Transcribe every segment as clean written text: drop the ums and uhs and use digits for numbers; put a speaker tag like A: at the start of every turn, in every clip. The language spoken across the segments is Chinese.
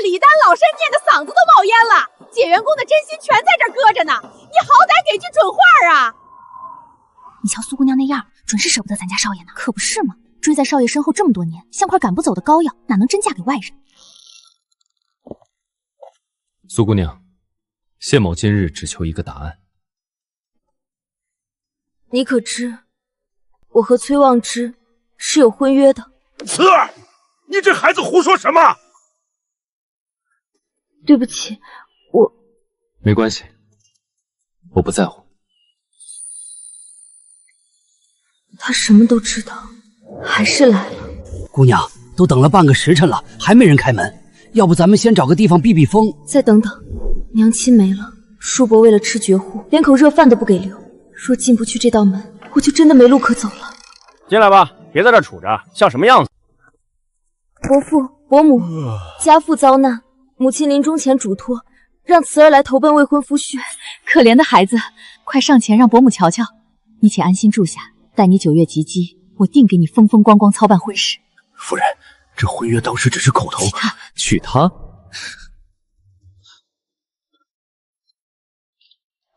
A: 李丹老身念的嗓子都冒烟了，解元宫的真心全在这儿搁着呢，你好歹给句准话啊！
B: 你瞧苏姑娘那样，准是舍不得咱家少爷呢。可不是嘛，追在少爷身后这么多年，像块赶不走的膏药，哪能真嫁给外人？
C: 苏姑娘，谢某今日只求一个答案。
B: 你可知，我和崔望之是有婚约的。
D: 慈儿，你这孩子胡说什么？
B: 对不起，我……
C: 没关系，我不在乎。
B: 他什么都知道，还是来了。
E: 姑娘，都等了半个时辰了，还没人开门。要不咱们先找个地方避避风？
B: 再等等，娘亲没了，叔伯为了吃绝户，连口热饭都不给留。若进不去这道门，我就真的没路可走了。
F: 进来吧，别在这杵着，像什么样子？
B: 伯父、伯母，家父遭难，母亲临终前嘱托，让慈儿来投奔未婚夫婿。
G: 可怜的孩子，快上前让伯母瞧瞧。你且安心住下，待你9月及笄，我定给你风风光光操办婚事。
E: 夫人，这婚约当时只是口头。
C: 娶她？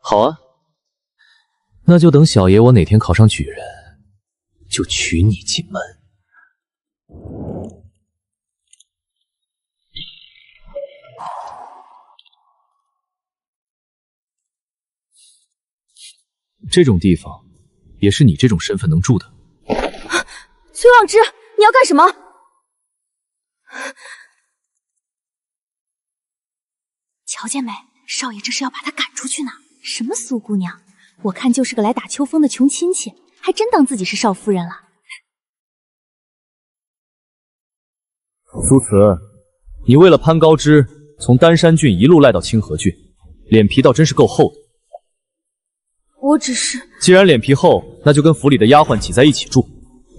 C: 好啊，那就等小爷我哪天考上举人，就娶你进门。这种地方，也是你这种身份能住的。
B: 崔望之，你要干什么？
G: 瞧见没，少爷这是要把她赶出去呢。什么苏姑娘，我看就是个来打秋风的穷亲戚，还真当自己是少夫人了。
C: 苏慈，你为了攀高枝，从丹山郡一路赖到清河郡，脸皮倒真是够厚的。
B: 我只是……
C: 既然脸皮厚，那就跟府里的丫鬟挤在一起住，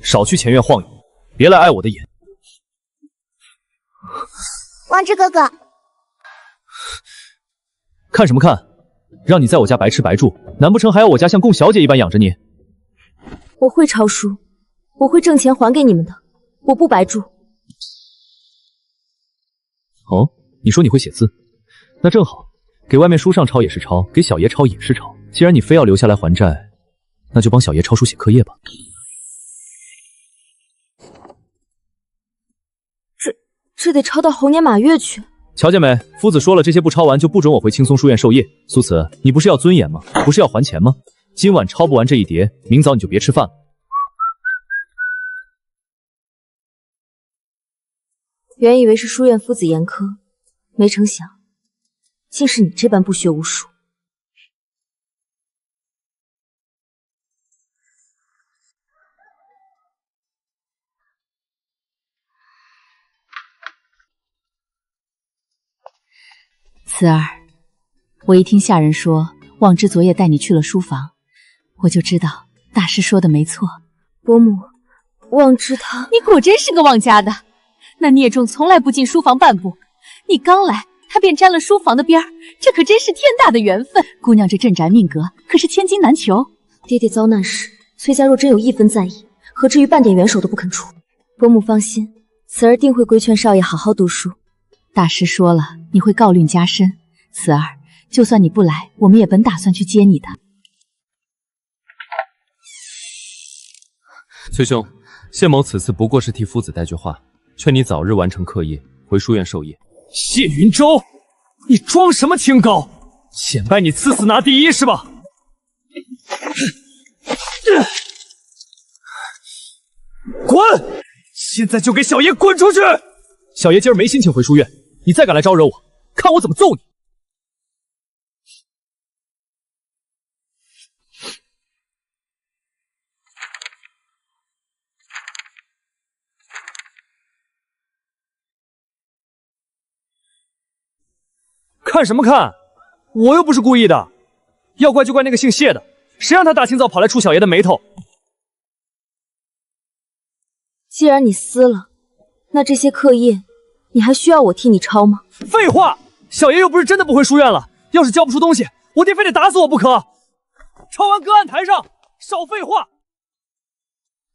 C: 少去前院晃悠，别来碍我的眼。
H: 望之哥哥，
C: 看什么看？让你在我家白吃白住，难不成还要我家像供小姐一般养着你？
B: 我会抄书，我会挣钱还给你们的，我不白住。
C: 哦，你说你会写字，那正好，给外面书上抄也是抄，给小爷抄也是抄。既然你非要留下来还债，那就帮小爷抄书写课业吧。
B: 这得抄到猴年马月去。
C: 乔见没？夫子说了，这些不抄完就不准我回青松书院授业。苏慈，你不是要尊严吗？不是要还钱吗？今晚抄不完这一叠，明早你就别吃饭了。
B: 原以为是书院夫子严苛，没成想，竟是你这般不学无术。
G: 慈儿，我一听下人说望之昨夜带你去了书房，我就知道大师说的没错。
B: 伯母，望之他……
G: 你果真是个望家的。那孽种从来不进书房半步，你刚来，他便沾了书房的边儿，这可真是天大的缘分。姑娘这镇宅命格可是千金难求。
B: 爹爹遭难时，崔家若真有一分在意，何至于半点援手都不肯出？伯母放心，慈儿定会规劝少爷好好读书。
G: 大师说了，你会诰论加身。慈儿，就算你不来，我们也本打算去接你的。
C: 崔兄，谢某此次不过是替夫子带句话，劝你早日完成课业，回书院授业。
I: 谢云舟，你装什么清高？显摆你赐死拿第一是吧？滚！现在就给小爷滚出去！
C: 小爷今儿没心情回书院，你再敢来招惹我，看我怎么揍你！
I: 看什么看？我又不是故意的，要怪就怪那个姓谢的，谁让他大清早跑来触小爷的眉头？
B: 既然你撕了，那这些课业，你还需要我替你抄吗？
I: 废话，小爷又不是真的不回书院了，要是交不出东西，我爹非得打死我不可。抄完搁案台上，少废话。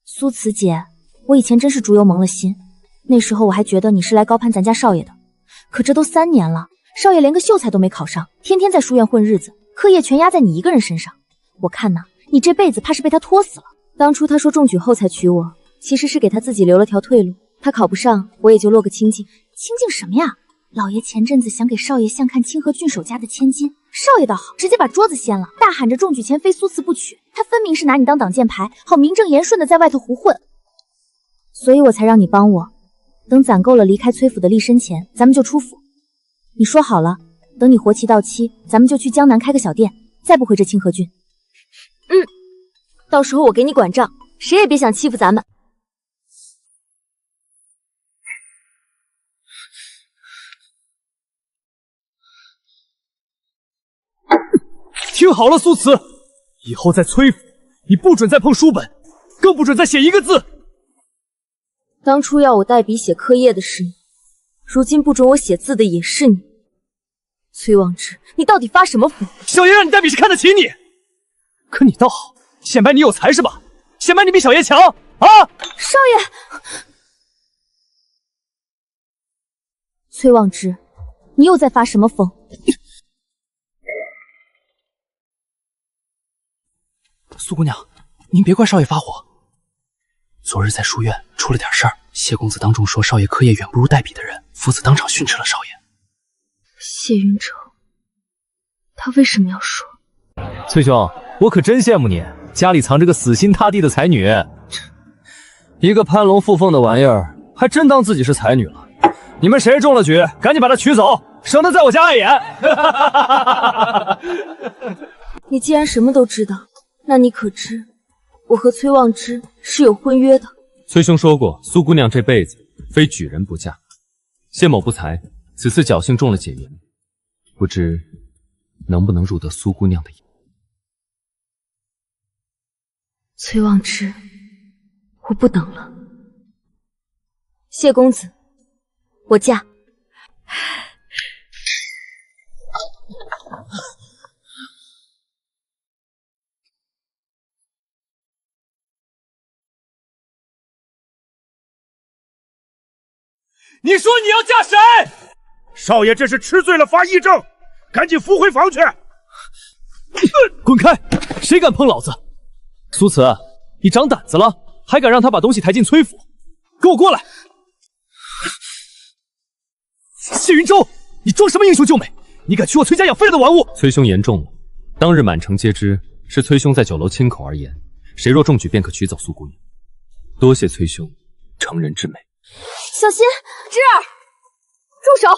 B: 苏慈姐，我以前真是猪油蒙了心，那时候我还觉得你是来高攀咱家少爷的。可这都3年了，少爷连个秀才都没考上，天天在书院混日子，课业全压在你一个人身上。我看呐，你这辈子怕是被他拖死了。当初他说中举后才娶我，其实是给他自己留了条退路。他考不上，我也就落个清静。清静什么呀？老爷前阵子想给少爷相看清河郡守家的千金，少爷倒好，直接把桌子掀了，大喊着中举前非苏辞不娶。他分明是拿你当挡箭牌，好名正言顺的在外头胡混。所以我才让你帮我，等攒够了离开崔府的立身钱，咱们就出府。你说好了，等你活期到期，咱们就去江南开个小店，再不回这清河郡。到时候我给你管账，谁也别想欺负咱们。
I: 听好了，苏慈，以后在崔府，你不准再碰书本，更不准再写一个字。
B: 当初要我代笔写课业的是你，如今不准我写字的也是你。崔望之，你到底发什么疯？
I: 小爷让你代笔是看得起你，可你倒好，显摆你有才是吧？显摆你比小爷强啊！
B: 少爷，崔望之，你又在发什么疯？
E: 苏姑娘，您别怪少爷发火。昨日在书院出了点事儿，谢公子当众说少爷课业远不如代笔的人，夫子当场训斥了少爷。
B: 谢云城，他为什么要说？
C: 崔兄，我可真羡慕你，家里藏着个死心塌地的才女。
I: 一个攀龙附凤的玩意儿，还真当自己是才女了。你们谁中了举，赶紧把她娶走，省得在我家碍眼。
B: 你既然什么都知道，那你可知我和崔望之是有婚约的？
C: 崔兄说过，苏姑娘这辈子非举人不嫁。谢某不才，此次侥幸中了解缘，不知能不能入得苏姑娘的眼。
B: 崔望之，我不等了。谢公子，我嫁。
I: 你说你要嫁谁？
D: 少爷这是吃醉了发癔症，赶紧扶回房去。
I: 滚开！谁敢碰老子？苏慈，你长胆子了，还敢让他把东西抬进崔府？给我过来！谢云舟，你装什么英雄救美？你敢娶我崔家养废了的玩物？
C: 崔兄言重了，当日满城皆知是崔兄在酒楼亲口而言，谁若中举便可娶走苏姑娘。多谢崔兄成人之美。
B: 小心！芝儿，住手！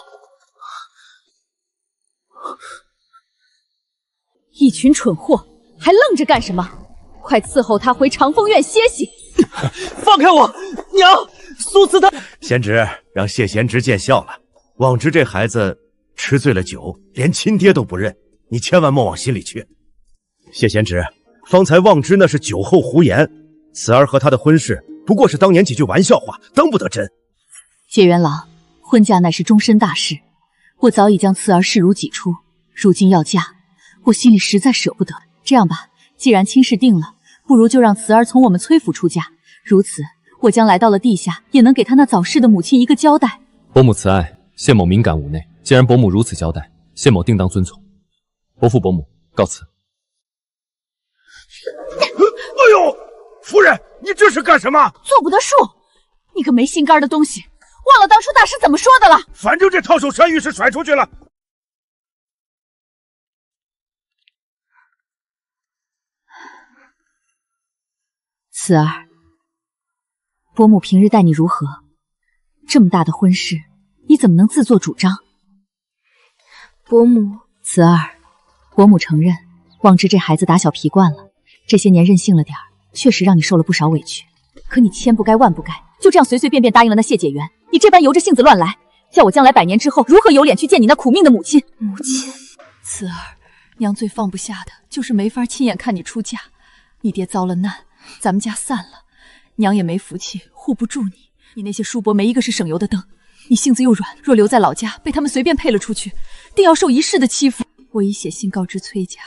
G: 一群蠢货，还愣着干什么？快伺候他回长风院歇息！
I: 放开我！娘，苏慈他……
J: 贤侄，让谢贤侄见笑了。望之这孩子吃醉了酒，连亲爹都不认，你千万莫往心里去。谢贤侄，方才望之那是酒后胡言，慈儿和他的婚事不过是当年几句玩笑话，当不得真。
G: 谢元郎，婚嫁乃是终身大事，我早已将慈儿视如己出，如今要嫁，我心里实在舍不得。这样吧，既然亲事定了，不如就让慈儿从我们崔府出嫁，如此我将来到了地下，也能给她那早逝的母亲一个交代。
C: 伯母慈爱，谢某敏感无内，既然伯母如此交代，谢某定当遵从。伯父伯母告辞。
D: 哎呦，夫人，你这是干什么？
G: 做不得数！你个没心肝的东西，忘了当初大师怎么说的了？
D: 反正这烫手山芋是甩出去了。
G: 慈儿，伯母平日待你如何？这么大的婚事，你怎么能自作主张？
B: 伯母，
G: 慈儿，伯母承认，望之这孩子打小皮惯了，这些年任性了点儿，确实让你受了不少委屈。可你千不该万不该，就这样随随便便答应了那谢解元。你这般由着性子乱来，叫我将来100年之后如何有脸去见你那苦命的母亲？
B: 母亲，
G: 慈儿，娘最放不下的就是没法亲眼看你出嫁。你爹遭了难，咱们家散了，娘也没福气护不住你。你那些叔伯没一个是省油的灯，你性子又软，若留在老家被他们随便配了出去，定要受一世的欺负。我已写信告知崔家，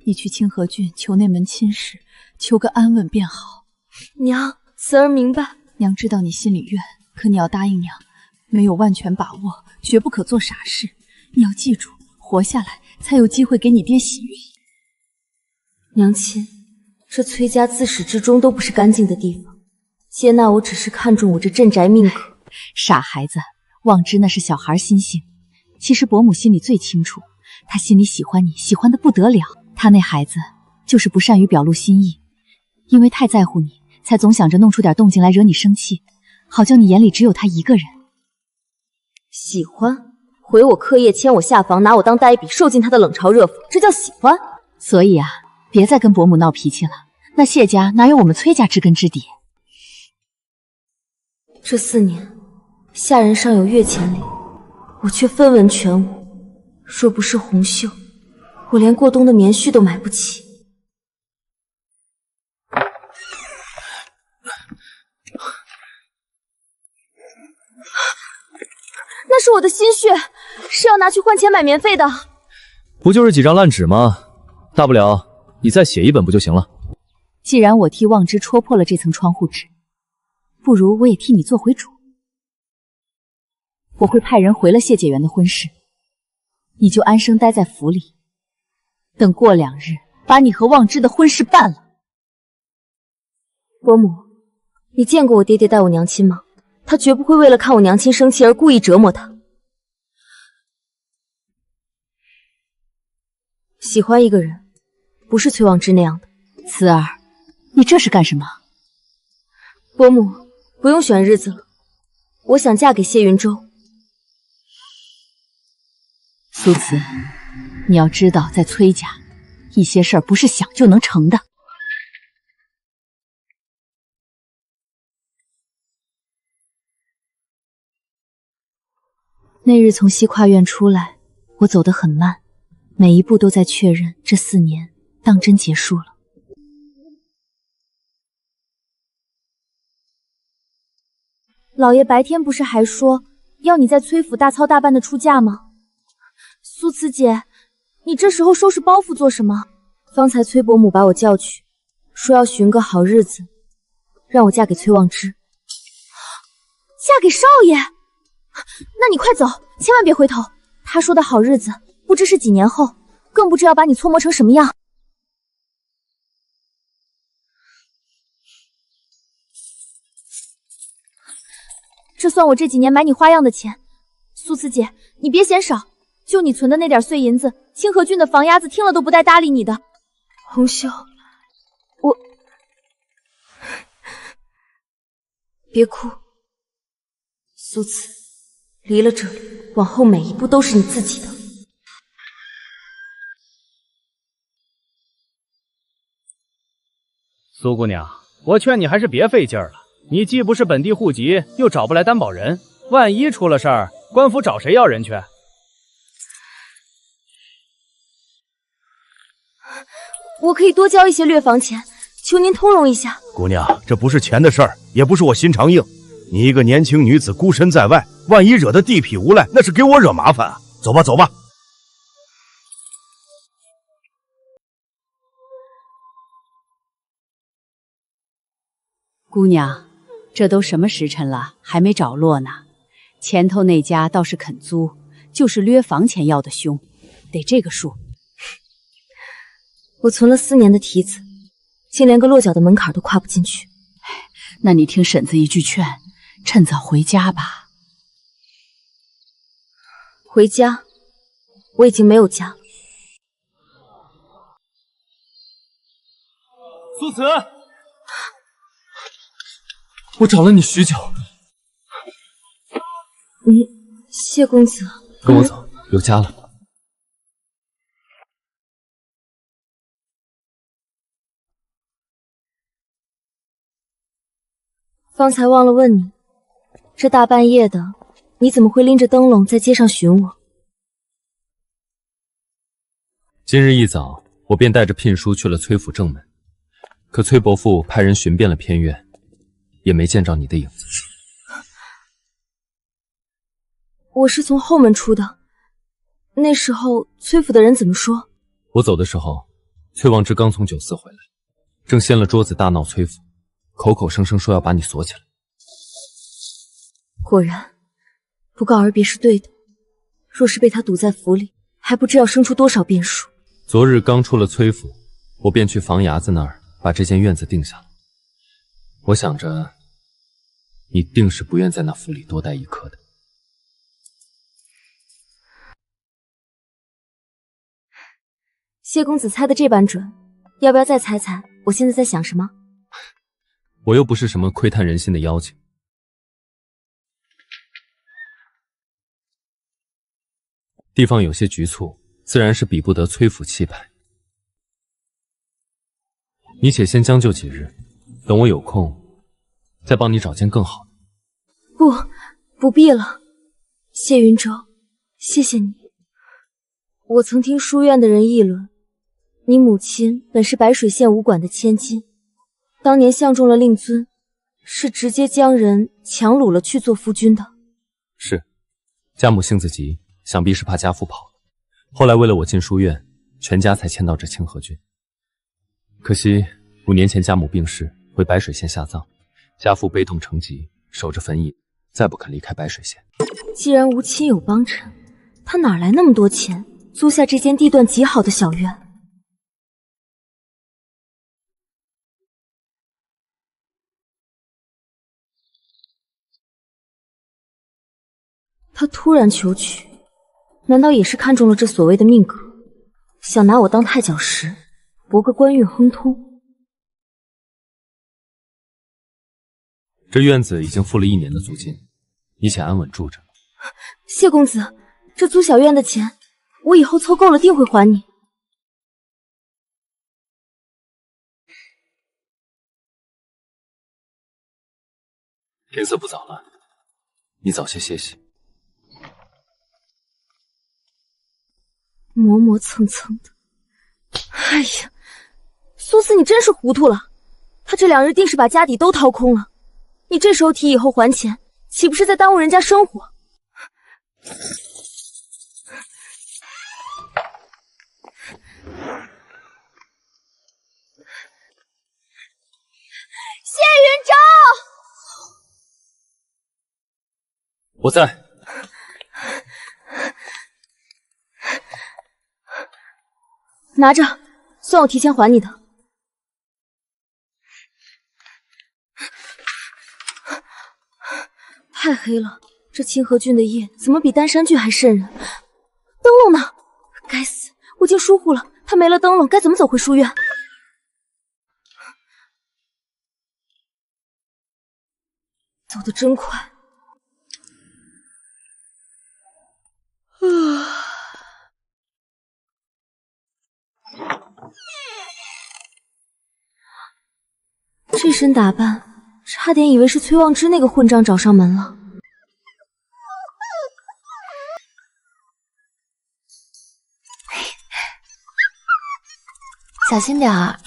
G: 你去清河郡求那门亲事，求个安稳便好。
B: 娘，慈儿明白。
G: 娘知道你心里怨，可你要答应娘，没有万全把握，绝不可做傻事。你要记住，活下来才有机会给你爹喜悦。
B: 娘亲，这崔家自始至终都不是干净的地方，接纳我只是看中我这镇宅命格。
G: 傻孩子，望之那是小孩心性，其实伯母心里最清楚，她心里喜欢你，喜欢的不得了。她那孩子就是不善于表露心意，因为太在乎你，才总想着弄出点动静来惹你生气，好叫你眼里只有他一个人。
B: 喜欢？回我课业，牵我下房，拿我当呆笔，受尽他的冷嘲热讽，这叫喜欢？
G: 所以啊，别再跟伯母闹脾气了。那谢家哪有我们崔家知根知底？
B: 这4年，下人尚有月钱领，我却分文全无。若不是红袖，我连过冬的棉絮都买不起。那是我的心血，是要拿去换钱买棉费的。
C: 不就是几张烂纸吗？大不了你再写一本不就行了？
G: 既然我替望之戳破了这层窗户纸，不如我也替你做回主。我会派人回了谢解元的婚事，你就安生待在府里，等过2日把你和望之的婚事办了。
B: 伯母，你见过我爹爹待我娘亲吗？他绝不会为了看我娘亲生气而故意折磨她。喜欢一个人，不是崔望之那样的。
G: 慈儿，你这是干什么？
B: 伯母，不用选日子了，我想嫁给谢云舟。
G: 苏慈，你要知道，在崔家，一些事儿不是想就能成的。那日从西跨院出来，我走得很慢，每一步都在确认这4年当真结束了。
B: 老爷白天不是还说要你在崔府大操大办的出嫁吗？苏慈姐，你这时候收拾包袱做什么？方才崔伯母把我叫去，说要寻个好日子，让我嫁给崔望之。嫁给少爷？那你快走，千万别回头。他说的好日子，不知是几年后，更不知要把你搓磨成什么样。这算我这几年买你花样的钱，苏慈姐，你别嫌少，就你存的那点碎银子，清河郡的房鸭子听了都不带搭理你的。红袖，我……别哭，苏慈，离了这里，往后每一步都是你自己的。
F: 苏姑娘，我劝你还是别费劲儿了。你既不是本地户籍，又找不来担保人，万一出了事儿，官府找谁要人去？
B: 我可以多交一些略房钱，求您通融一下。
J: 姑娘，这不是钱的事儿，也不是我心肠硬。你一个年轻女子孤身在外，万一惹得地痞无赖，那是给我惹麻烦啊！走吧，走吧。
K: 姑娘，这都什么时辰了，还没着落呢。前头那家倒是肯租，就是略房钱要的凶，得这个数。
B: 我存了4年的蹄子，竟连个落脚的门槛都跨不进去。
G: 那你听婶子一句劝，趁早回家吧。
B: 回家？我已经没有家了。
I: 苏慈，我找了你许久。
B: 谢公子，
I: 跟我走，有家了。
B: 方才忘了问你，这大半夜的，你怎么会拎着灯笼在街上寻我？
C: 今日一早，我便带着聘书去了崔府正门，可崔伯父派人寻遍了偏院，也没见着你的影子。
B: 我是从后门出的，那时候崔府的人怎么说？
C: 我走的时候，崔望之刚从酒肆回来，正掀了桌子大闹崔府，口口声声说要把你锁起来。
B: 果然，不告而别是对的。若是被他堵在府里，还不知要生出多少变数。
C: 昨日刚出了崔府，我便去房衙子那儿把这间院子定下了。我想着，你定是不愿在那府里多待一刻的。
B: 谢公子猜的这般准，要不要再猜猜我现在在想什么？
C: 我又不是什么窥探人心的妖精。地方有些局促，自然是比不得崔府气派。你且先将就几日，等我有空，再帮你找间更好的。
B: 不必了，谢云舟，谢谢你。我曾听书院的人议论，你母亲本是白水县武馆的千金，当年相中了令尊，是直接将人强掳了去做夫君的。
C: 是，家母性子急，想必是怕家父跑了。后来为了我进书院，全家才迁到这清河郡。可惜5年前家母病逝，回白水县下葬，家父悲痛成疾，守着坟茔，再不肯离开白水县。
B: 既然无亲有帮衬，他哪来那么多钱租下这间地段极好的小院？他突然求娶，难道也是看中了这所谓的命格，想拿我当踏脚石，博个官运亨通？
C: 这院子已经付了1年的租金，你且安稳住着。
B: 谢公子，这租小院的钱，我以后凑够了定会还你。
C: 天色不早了，你早些歇息。
B: 磨磨蹭蹭的，哎呀，苏四你真是糊涂了，他这2日定是把家底都掏空了，你这时候提以后还钱，岂不是在耽误人家生活？
A: 谢云舟，
C: 我在。
B: 拿着，算我提前还你的。太黑了，这清河郡的夜怎么比丹山郡还渗人？灯笼呢？该死，我竟疏忽了，他没了灯笼，该怎么走回书院？走得真快。这身打扮，差点以为是崔望之那个混账找上门了。
G: 小心点儿。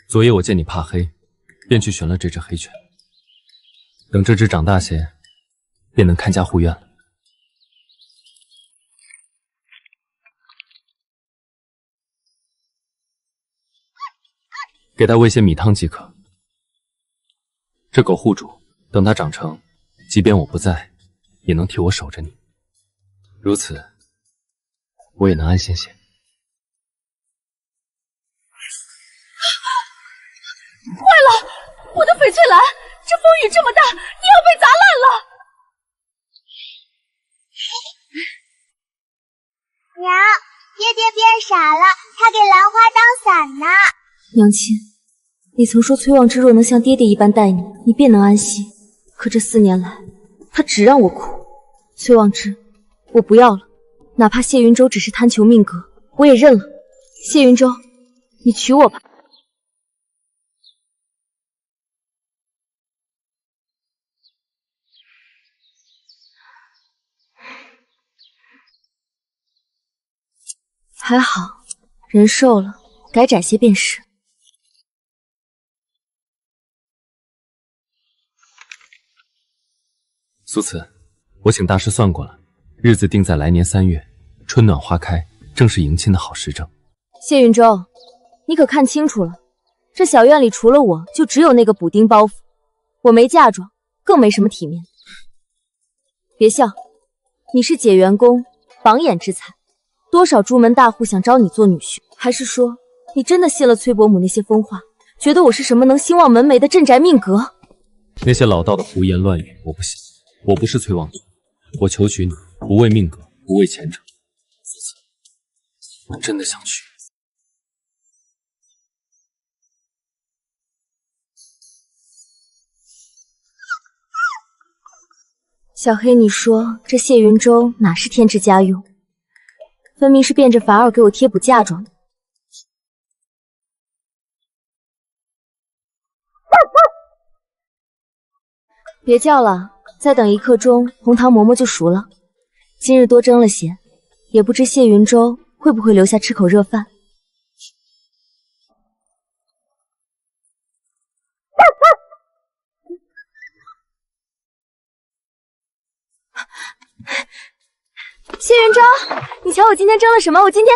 C: 昨夜我见你怕黑，便去寻了这只黑犬。等这只长大些，便能看家护院了。给它喂些米汤即可。这狗护主，等它长成，即便我不在，也能替我守着你。如此，我也能安心些。
A: 坏了，我的翡翠兰，这风雨这么大，你要被砸烂了！
H: 娘，爹爹变傻了，他给兰花当伞呢。
B: 娘亲，你曾说崔望之若能像爹爹一般待你，你便能安息。可这4年来，他只让我苦。崔望之，我不要了，哪怕谢云舟只是贪求命格，我也认了。谢云舟，你娶我吧。还好，人瘦了，改窄些便是。
C: 苏慈，我请大师算过了，日子定在来年3月，春暖花开，正是迎亲的好时正。
B: 谢云舟，你可看清楚了，这小院里除了我，就只有那个补丁包袱，我没嫁妆，更没什么体面。别笑，你是解元宫榜眼之才，多少朱门大户想招你做女婿？还是说你真的信了崔伯母那些疯话，觉得我是什么能兴旺门楣的镇宅命格？
C: 那些老道的胡言乱语，我不信。我不是崔望君，我求娶你，不为命格，不为前程。此次，我真的想娶。
B: 小黑，你说这谢云舟哪是添置家用，分明是变着法儿给我贴补嫁妆的。别叫了，再等1刻钟，红糖馍馍就熟了。今日多蒸了些，也不知谢云舟会不会留下吃口热饭。谢云舟，你瞧我今天蒸了什么？我今天……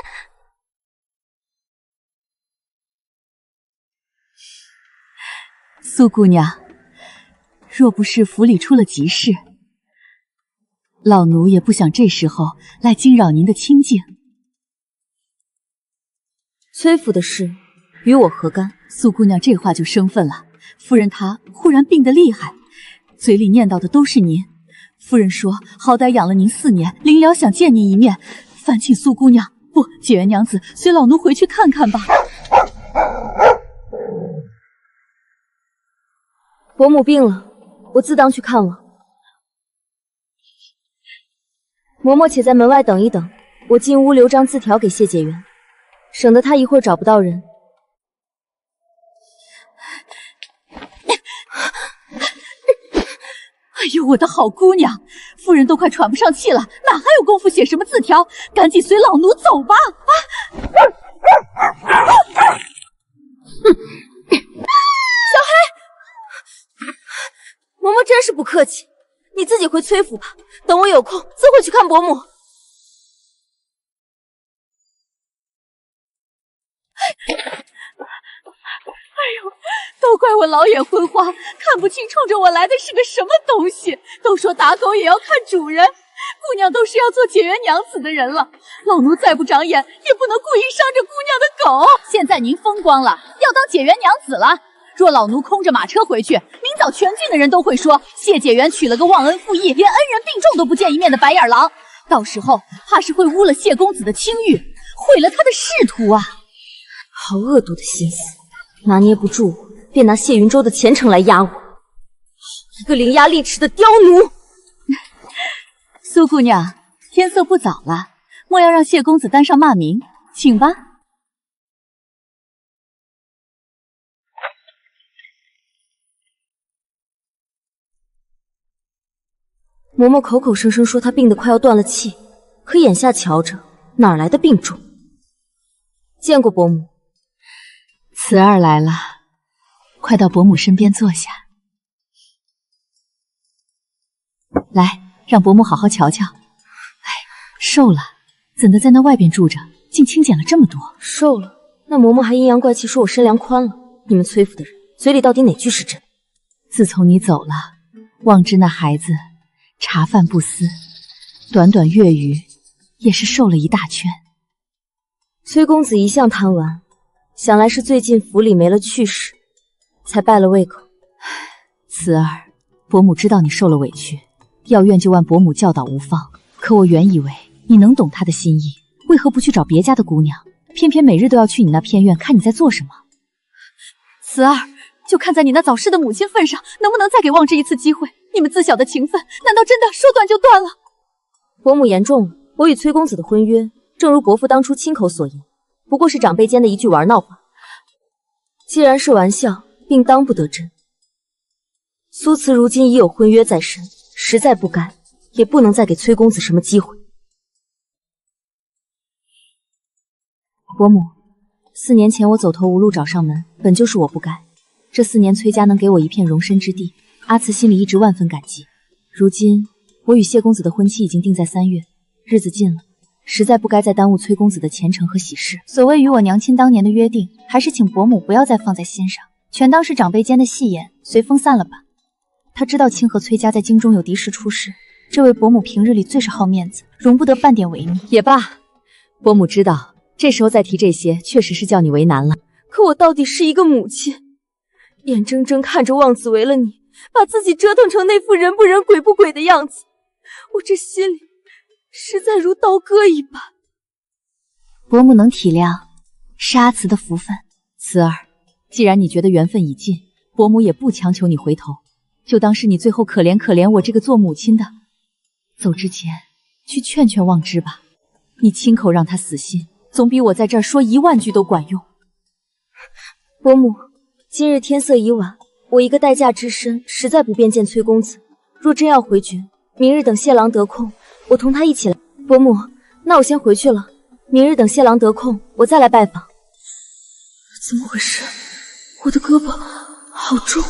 G: 苏姑娘，若不是府里出了急事，老奴也不想这时候来惊扰您的清静。
B: 崔府的事与我何干？
G: 苏姑娘这话就生分了。夫人她忽然病得厉害，嘴里念叨的都是您。夫人说，好歹养了您4年，临了想见您一面，烦请苏姑娘不，解元娘子随老奴回去看看吧。
B: 伯母病了，我自当去看望。嬷嬷且在门外等一等，我进屋留张字条给谢解元，省得他一会儿找不到人。
G: 哎呦，我的好姑娘，夫人都快喘不上气了，哪还有功夫写什么字条？赶紧随老奴走吧！
B: 小黑，嬷嬷真是不客气，你自己回崔府吧，等我有空自会去看伯母。
G: 哎呦，都怪我老眼昏花，看不清冲着我来的是个什么东西。都说打狗也要看主人，姑娘都是要做解元娘子的人了，老奴再不长眼，也不能故意伤着姑娘的狗。现在您风光了，要当解元娘子了。若老奴空着马车回去，明早全郡的人都会说谢解元娶了个忘恩负义，连恩人并重都不见一面的白眼狼。到时候怕是会污了谢公子的清誉，毁了他的仕途啊！
B: 好恶毒的心思，拿捏不住我，便拿谢云舟的前程来压我，一个伶牙俐齿的刁奴。
G: 苏姑娘，天色不早了，莫要让谢公子担上骂名，请吧。
B: 嬷嬷口口声声说她病得快要断了气，可眼下瞧着，哪来的病重？见过伯母。
G: 慈儿来了，快到伯母身边坐下。来，让伯母好好瞧瞧。哎，瘦了，怎的在那外边住着，竟清减了这么多？
B: 瘦了，那嬷嬷还阴阳怪气说我身量宽了。你们崔府的人嘴里到底哪句是真？
G: 自从你走了，望之那孩子茶饭不思，短短月余也是瘦了一大圈。
B: 崔公子一向贪玩，想来是最近府里没了趣事，才败了胃口。
G: 慈儿，伯母知道你受了委屈，要怨就万伯母教导无方。可我原以为你能懂她的心意，为何不去找别家的姑娘，偏偏每日都要去你那偏院看你在做什么？慈儿，就看在你那早逝的母亲份上，能不能再给望之一次机会？你们自小的情分，难道真的说断就断了？
B: 伯母言重了，我与崔公子的婚约，正如伯父当初亲口所言，不过是长辈间的一句玩闹话。既然是玩笑，并当不得真。苏慈如今已有婚约在身，实在不该，也不能再给崔公子什么机会。伯母，4年前我走投无路找上门，本就是我不该。这4年崔家能给我一片容身之地，阿慈心里一直万分感激。如今我与谢公子的婚期已经定在3月，日子近了，实在不该再耽误崔公子的前程和喜事。所谓与我娘亲当年的约定，还是请伯母不要再放在心上，全当是长辈间的戏言，随风散了吧。他知道清河崔家在京中有敌视出事，这位伯母平日里最是好面子，容不得半点违逆。
K: 也罢，伯母知道，这时候再提这些，确实是叫你为难了。
B: 可我到底是一个母亲，眼睁睁看着望子为了你，把自己折腾成那副人不人鬼不鬼的样子，我这心里实在如刀割一般。伯母能体谅，是阿慈的福分。
K: 慈儿，既然你觉得缘分已尽，伯母也不强求你回头，就当是你最后可怜可怜我这个做母亲的。走之前去劝劝望之吧，你亲口让他死心，总比我在这儿说10000句都管用。
B: 伯母，今日天色已晚，我一个待嫁之身，实在不便见崔公子。若真要回绝，明日等谢郎得空，我同他一起来。伯母，那我先回去了，明日等谢郎得空，我再来拜访。怎么回事？我的胳膊好重。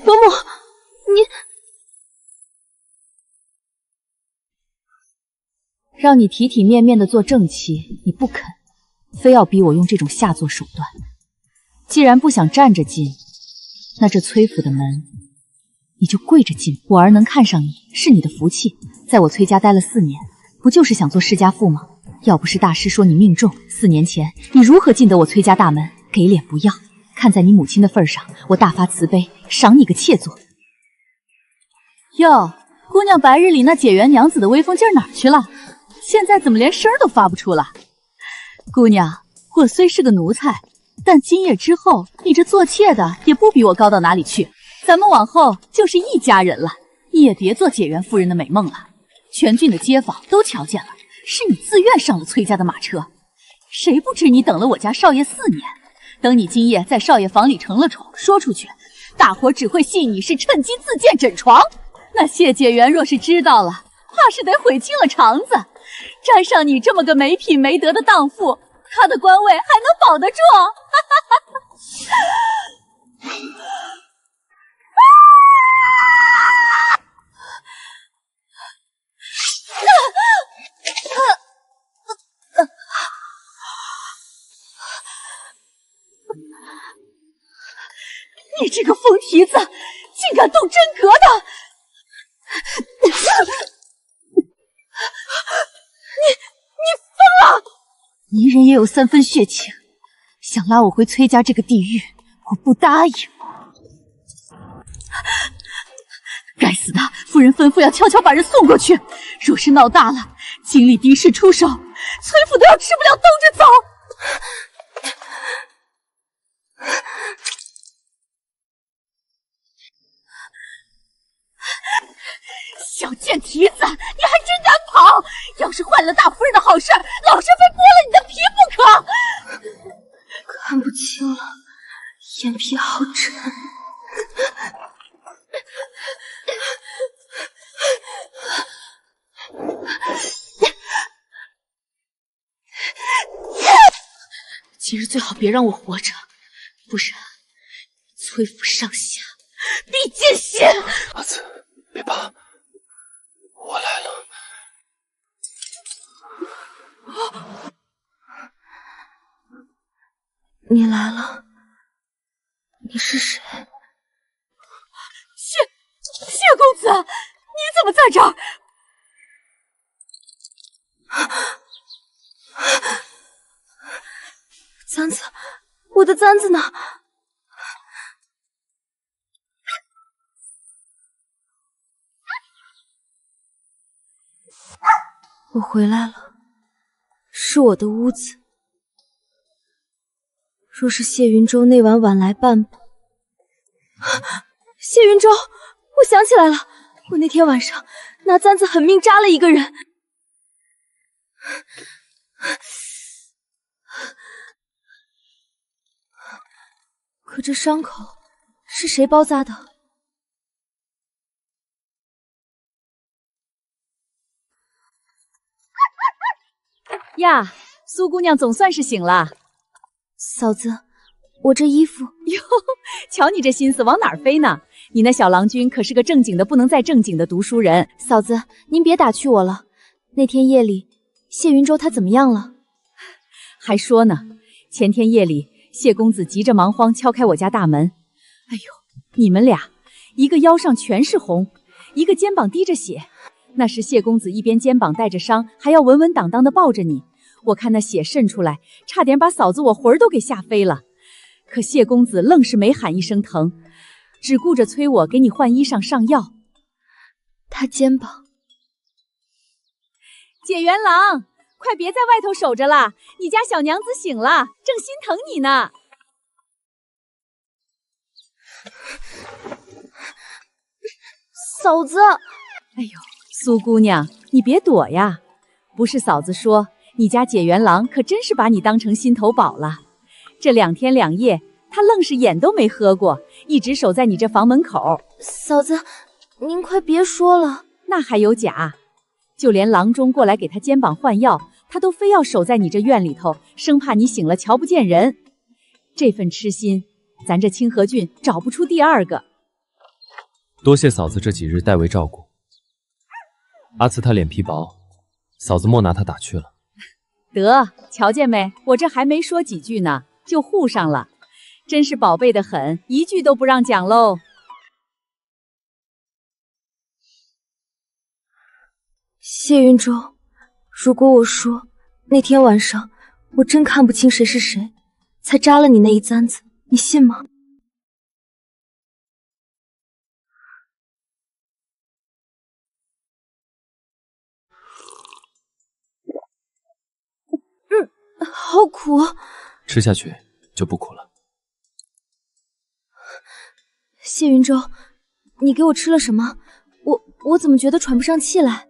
B: 伯母，你
K: 让你体体面面的做正妻，你不肯，非要逼我用这种下作手段。既然不想站着进，那这崔府的门你就跪着进。我儿能看上你是你的福气，在我崔家待了4年，不就是想做世家妇吗？要不是大师说你命重，4年前你如何进得我崔家大门？给脸不要，看在你母亲的份上，我大发慈悲，赏你个妾做。
G: 哟，姑娘白日里那解元娘子的威风劲儿哪儿去了？现在怎么连声都发不出了？姑娘，我虽是个奴才，但今夜之后，你这做妾的也不比我高到哪里去。咱们往后就是一家人了，你也别做解元夫人的美梦了。全郡的街坊都瞧见了，是你自愿上了崔家的马车。谁不知你等了我家少爷4年？等你今夜在少爷房里成了宠，说出去，大伙只会信你是趁机自荐枕床。那谢解元若是知道了，怕是得悔青了肠子。沾上你这么个没品没德的荡妇，他的官位还能保得住？你这个疯蹄子，竟敢动真格的！你疯了！泥人也有3分血情，想拉我回崔家这个地狱，我不答应。该死的，夫人吩咐要悄悄把人送过去，若是闹大了，经历敌视出手，崔府都要吃不了兜着走。小贱蹄子，你还真敢跑！要是坏了大夫人的好事，老身非剥了你的皮不可！
B: 看不清了，眼皮好沉。今日最好别让我活着，不然崔府上下必见血。
E: 阿慈，别怕，我来了。
B: 你来了，你是谁？
G: 谢公子，你怎么在这儿？
B: 簪子，我的簪子呢？我回来了，是我的屋子。若是谢云舟那晚晚来半步，谢云舟，我想起来了，我那天晚上拿簪子狠命扎了一个人。可这伤口是谁包扎的？
K: 呀，苏姑娘总算是醒了。
B: 嫂子，我这衣服……
K: 哟，瞧你这心思往哪儿飞呢？你那小郎君可是个正经的不能再正经的读书人。
B: 嫂子，您别打趣我了。那天夜里，谢云舟他怎么样了？
K: 还说呢，前天夜里，谢公子急着忙慌敲开我家大门。哎呦，你们俩，一个腰上全是红，
A: 一个肩膀滴着血。那时谢公子一边肩膀带着伤，还要稳稳当当的抱着你。我看那血渗出来，差点把嫂子我魂儿都给吓飞了。可谢公子愣是没喊一声疼，只顾着催我给你换衣裳上药。
B: 他肩膀……
A: 解元郎，快别在外头守着了，你家小娘子醒了，正心疼你呢。
B: 嫂子，
A: 哎呦，苏姑娘，你别躲呀！不是嫂子说，你家解元郎可真是把你当成心头宝了。这2天2夜，他愣是眼都没喝过，一直守在你这房门口。
B: 嫂子，您快别说了，
A: 那还有假？就连郎中过来给他肩膀换药，他都非要守在你这院里头，生怕你醒了瞧不见人。这份痴心，咱这清河郡找不出第二个。
C: 多谢嫂子这几日代为照顾。阿慈她脸皮薄，嫂子莫拿她打趣了。
A: 得，瞧见没？我这还没说几句呢，就护上了，真是宝贝的很，一句都不让讲喽。
B: 谢云舟，如果我说那天晚上我真看不清谁是谁，才扎了你那一簪子，你信吗？好苦啊！
C: 吃下去就不苦了。
B: 谢云舟，你给我吃了什么？我怎么觉得喘不上气来？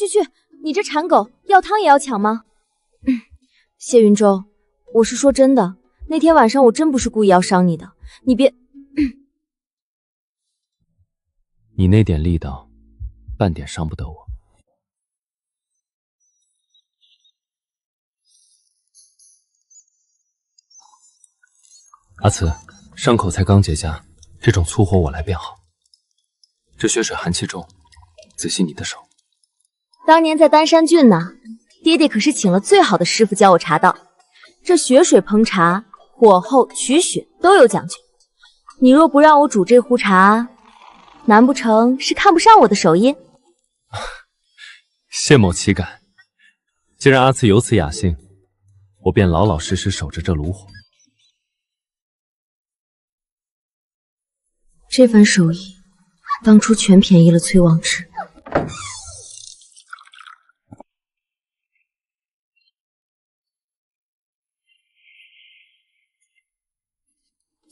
B: 去！你这馋狗，药汤也要抢吗？谢云舟，我是说真的，那天晚上我真不是故意要伤你的，你别……
C: 你那点力道，半点伤不得我。阿慈，伤口才刚结痂，这种粗活我来便好。这血水寒气重，仔细你的手。
B: 当年在丹山郡呢，爹爹可是请了最好的师傅教我茶道。这血水烹茶，火候取血都有讲究。你若不让我煮这壶茶，难不成是看不上我的手艺？
C: 谢某岂敢。既然阿慈有此雅兴，我便老老实实守着这炉火。
B: 这番手艺，当初全便宜了崔望之。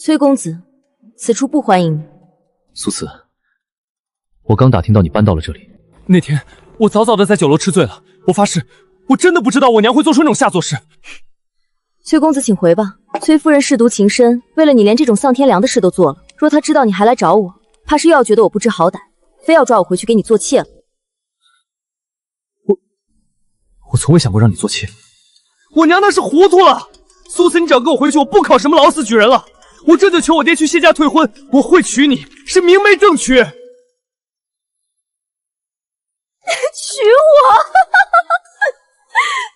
B: 崔公子，此处不欢迎你。
I: 苏慈，我刚打听到你搬到了这里。那天我早早的在酒楼吃醉了，我发誓，我真的不知道我娘会做出那种下作事。
B: 崔公子，请回吧。崔夫人舐犊情深，为了你连这种丧天良的事都做了。若她知道你还来找我，怕是又要觉得我不知好歹，非要抓我回去给你做妾了。
I: 我从未想过让你做妾，我娘那是糊涂了。苏慈，你只要跟我回去，我不考什么老死举人了。我这就求我爹去谢家退婚，我会娶你，是明媒正娶。娶
B: 我！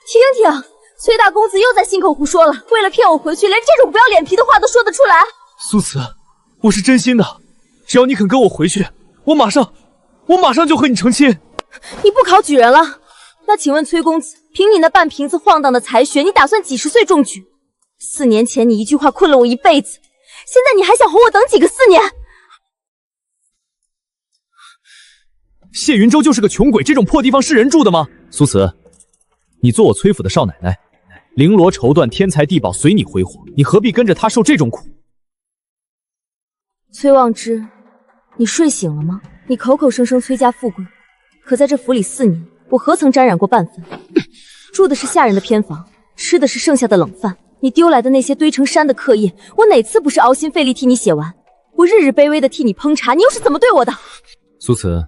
B: 停停，崔大公子又在信口胡说了，为了骗我回去，连这种不要脸皮的话都说得出来。
I: 苏慈，我是真心的，只要你肯跟我回去，我马上就和你成亲。
B: 你不考举人了？那请问崔公子，凭你那半瓶子晃荡的才学，你打算几10岁中举？4年前你一句话困了我一辈子，现在你还想哄我等几个4年？
I: 谢云舟就是个穷鬼，这种破地方是人住的吗？苏慈，你做我崔府的少奶奶，绫罗绸缎天材地宝随你挥霍，你何必跟着他受这种苦？
B: 崔望之，你睡醒了吗？你口口声声崔家富贵，可在这府里4年，我何曾沾染过半分？住的是下人的偏房，吃的是剩下的冷饭。你丢来的那些堆成山的课业，我哪次不是熬心费力替你写完？我日日卑微的替你烹茶，你又是怎么对我的？
C: 苏慈，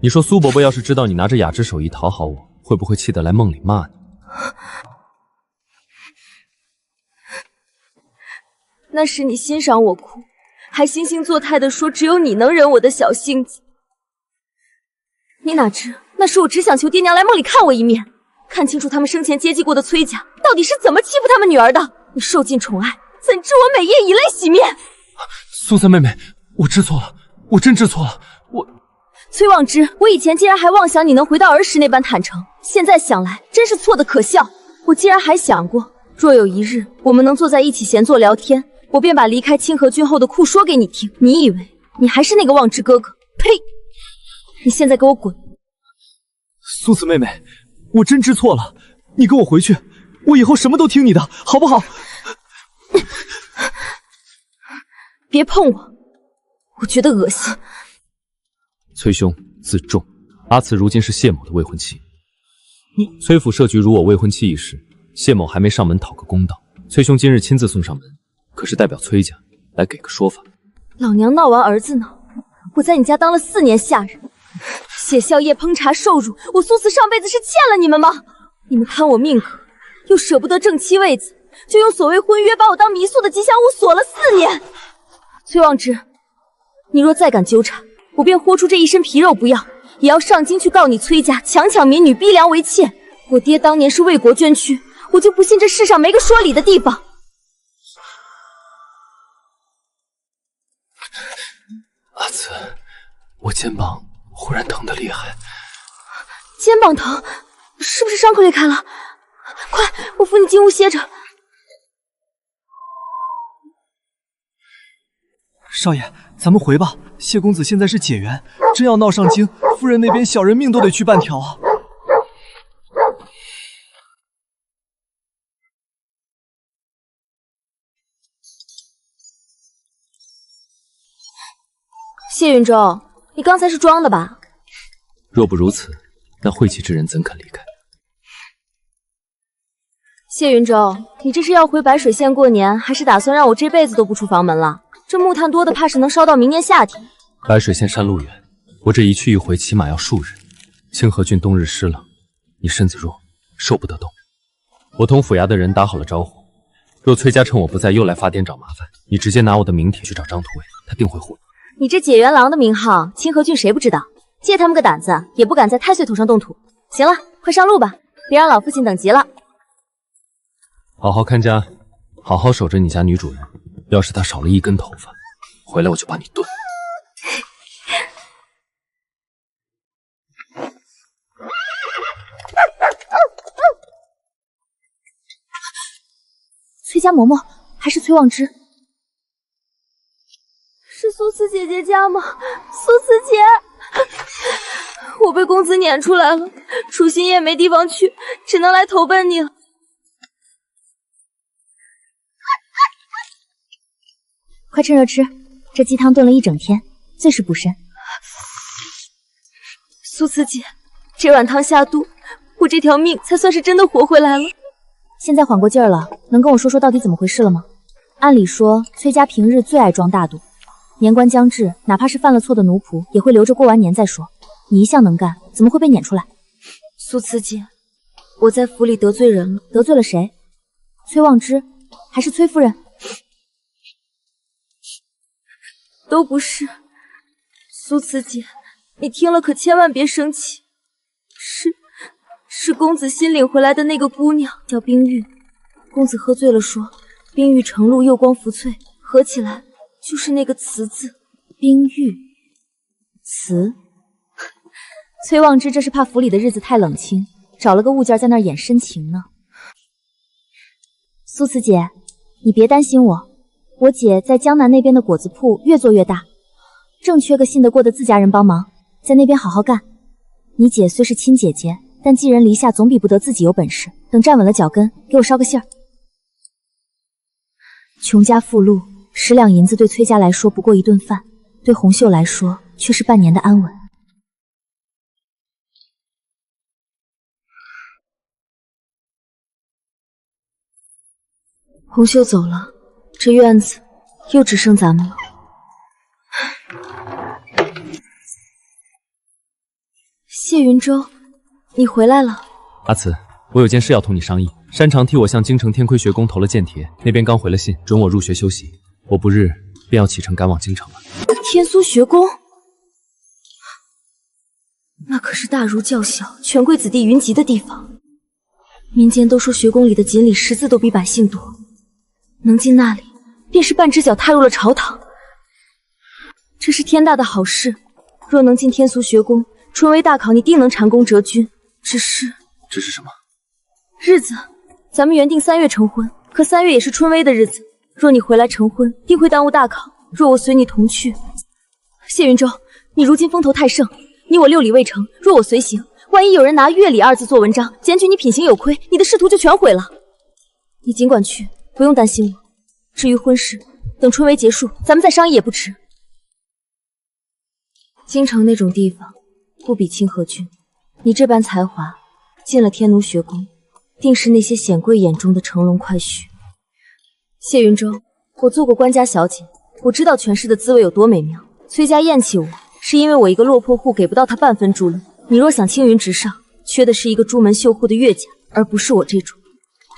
C: 你说苏伯伯要是知道你拿着雅致手艺讨好我，会不会气得来梦里骂你？
B: 那是你欣赏我哭，还惺惺作态的说只有你能忍我的小性子。你哪知那时我只想求爹娘来梦里看我一面，看清楚他们生前接济过的崔家到底是怎么欺负他们女儿的。你受尽宠爱，怎知我每夜以泪洗面？
I: 苏三妹妹，我知错了，我真知错了，
B: 崔望之，我以前竟然还妄想你能回到儿时那般坦诚，现在想来真是错得可笑。我竟然还想过，若有一日我们能坐在一起闲坐聊天，我便把离开清河郡后的苦说给你听。你以为你还是那个望之哥哥？呸！你现在给我滚！
I: 苏子妹妹，我真知错了，你跟我回去，我以后什么都听你的，好不好？
B: 别碰我，我觉得恶心。
C: 崔兄，自重。阿慈如今是谢某的未婚妻，崔府设局如我未婚妻一事，谢某还没上门讨个公道。崔兄今日亲自送上门，可是代表崔家来给个说法。
B: 老娘闹完儿子呢，我在你家当了4年下人，写宵夜烹茶受辱，我苏慈上辈子是欠了你们吗？你们贪我命格，又舍不得正妻位子，就用所谓婚约把我当迷宿的吉祥物锁了4年。崔望之，你若再敢纠缠，我便豁出这一身皮肉不要，也要上京去告你崔家强抢民女，逼良为妾。我爹当年是为国捐躯，我就不信这世上没个说理的地方。
E: 阿慈，我肩膀忽然疼得厉害。
B: 肩膀疼，是不是伤口裂开了？快，我扶你进屋歇着。
I: 少爷，咱们回吧。谢公子现在是解元，真要闹上京，夫人那边小人命都得去半条啊。
B: 谢云舟，你刚才是装的吧？
C: 若不如此，那晦气之人怎肯离开？
B: 谢云舟，你这是要回白水县过年，还是打算让我这辈子都不出房门了？这木炭多的，怕是能烧到明年夏天。
C: 白水县山路远，我这一去一回，起码要数日。清河郡冬日湿冷，你身子弱，受不得冻。我同府衙的人打好了招呼，若崔家趁我不在又来发癫找麻烦，你直接拿我的名帖去找张图伟，他定会护你。
B: 你这解元郎的名号，清河郡谁不知道？借他们个胆子，也不敢在太岁头上动土。行了，快上路吧，别让老父亲等急了。
C: 好好看家，好好守着你家女主人。要是她少了一根头发，回来我就把你炖。
B: 崔家嬷嬷，还是崔望之？是苏慈姐姐家吗？苏慈姐，我被公子撵出来了，楚心也没地方去，只能来投奔你了。
K: 快趁热吃，这鸡汤炖了一整天，最是补身。
B: 苏慈姐，这碗汤下肚，我这条命才算是真的活回来了。
K: 现在缓过劲儿了，能跟我说说到底怎么回事了吗？按理说，崔家平日最爱装大度，年关将至，哪怕是犯了错的奴仆，也会留着过完年再说。你一向能干，怎么会被撵出来？
B: 苏慈姐，我在府里得罪人了。
K: 得罪了谁？崔望之，还是崔夫人？
B: 都不是。苏慈姐，你听了可千万别生气。是公子新领回来的那个姑娘，叫冰玉。公子喝醉了说，冰玉成露又光浮翠，合起来就是那个慈字。
K: 冰玉，慈。崔望之这是怕府里的日子太冷清，找了个物件在那儿演深情呢。苏慈姐，你别担心我姐在江南那边的果子铺越做越大，正缺个信得过的自家人帮忙，在那边好好干。你姐虽是亲姐姐，但寄人篱下总比不得自己有本事。等站稳了脚跟，给我捎个信儿。穷家富路，10两银子对崔家来说不过一顿饭，对红袖来说却是半年的安稳。
B: 红袖走了，这院子又只剩咱们了。谢云舟，你回来了。
C: 阿慈，我有件事要同你商议。山长替我向京城天魁学宫投了间帖，那边刚回了信，准我入学修习。我不日便要启程赶往京城了。
B: 天苏学宫，那可是大儒教小、权贵子弟云集的地方。民间都说学宫里的锦鲤识字都比百姓多，能进那里，便是半只脚踏入了朝堂。这是天大的好事。若能进天俗学宫，春闱大考你定能蟾宫折军。只是
C: 什么？
B: 日子，咱们原定3月成婚，可3月也是春闱的日子。若你回来成婚，定会耽误大考。若我随你同去，谢云舟，你如今风头太盛，你我6礼未成，若我随行，万一有人拿乐礼2字做文章，检举你品行有亏，你的仕途就全毁了。你尽管去，不用担心我。至于婚事，等春闱结束，咱们再商议也不迟。京城那种地方，不比清河郡。你这般才华，进了天奴学宫，定是那些显贵眼中的乘龙快婿。谢云舟，我做过官家小姐，我知道权势的滋味有多美妙。崔家厌弃我，是因为我一个落魄户给不到他半分助力。你若想青云直上，缺的是一个朱门绣户的岳家，而不是我这种